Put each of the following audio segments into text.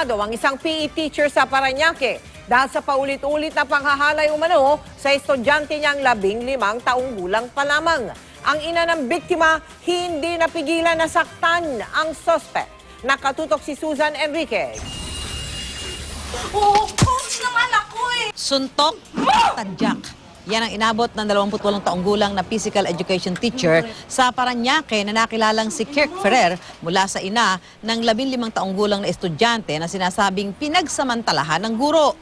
akusado ang isang PE teacher sa Parañaque dahil sa paulit-ulit na panghahalay umano sa estudyante niyang 15 taong gulang pa lamang. Ang ina ng biktima hindi napigilan na saktan ang suspect. Nakatutok si Susan Enriquez. Oo, coach ng anak ko eh. Suntok, tadyak. Yan ang inabot ng 28 taong gulang na physical education teacher sa Parañaque na nakilalang si Kirk Ferrer mula sa ina ng 15 taong gulang na estudyante na sinasabing pinagsamantalahan ng guro.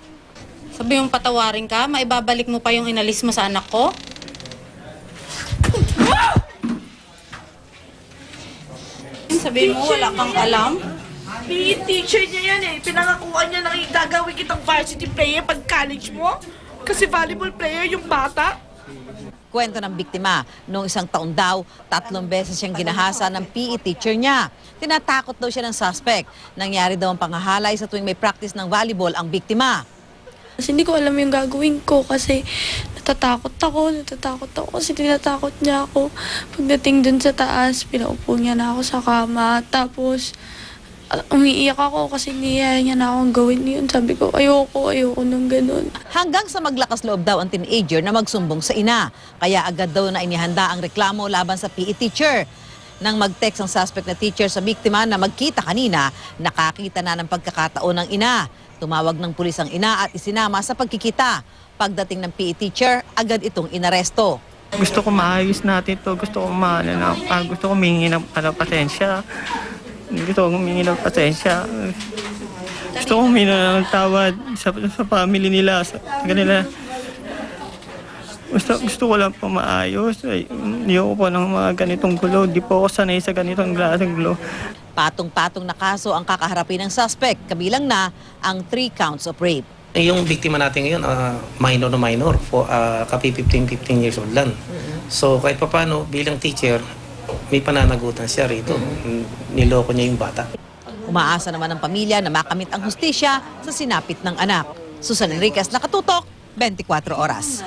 Sabi yung patawarin ka, maibabalik mo pa yung inalis mo sa anak ko? Sabi mo, wala kang alam? PE teacher niya yan eh. Pinangakuan niya na gagawin kitang varsity player pag college mo. Kasi volleyball player yung bata. Kwento ng biktima, noong 1 taon daw, 3 beses siyang ginahasa ng PE teacher niya. Tinatakot daw siya ng suspect. Nangyari daw ang panghahalay sa tuwing may practice ng volleyball ang biktima. Kasi hindi ko alam yung gagawin ko kasi natatakot ako kasi tinatakot niya ako. Pagdating dun sa taas, pinaupo niya na ako sa kama. Tapos umiiyak ako kasi niyaya niya na akong gawin yun. Sabi ko, ayoko nung ganun. Hanggang sa maglakas loob daw ang teenager na magsumbong sa ina. Kaya agad daw na inihanda ang reklamo laban sa PE teacher. Nang mag-text ang suspect na teacher sa biktima na magkita kanina, nakakita na ng pagkakataon ng ina. Tumawag ng pulis ang ina at isinama sa pagkikita. Pagdating ng PE teacher, agad itong inaresto. Gusto ko maayos natin to. Gusto ko humingi ng pasensya. Gusto ko humingi ng pasensya. Gusto ko humingi ng tawad sa family nila, sa kanila. Gusto ko lang po maayos. Hindi ako po ng mga ganitong gulo. Hindi po ako sanay sa ganitong klaseng gulo. Patong-patong na kaso ang kakaharapin ng suspect, kabilang na ang 3 counts of rape. Yung biktima natin ngayon, minor na minor, kapi 15 years old lang. So kahit pa paano, bilang teacher, may pananagutan siya rito. Niloko niya yung bata. Umaasa naman ang pamilya na makamit ang hustisya sa sinapit ng anak. Susan Enriquez, Nakatutok, 24 Oras.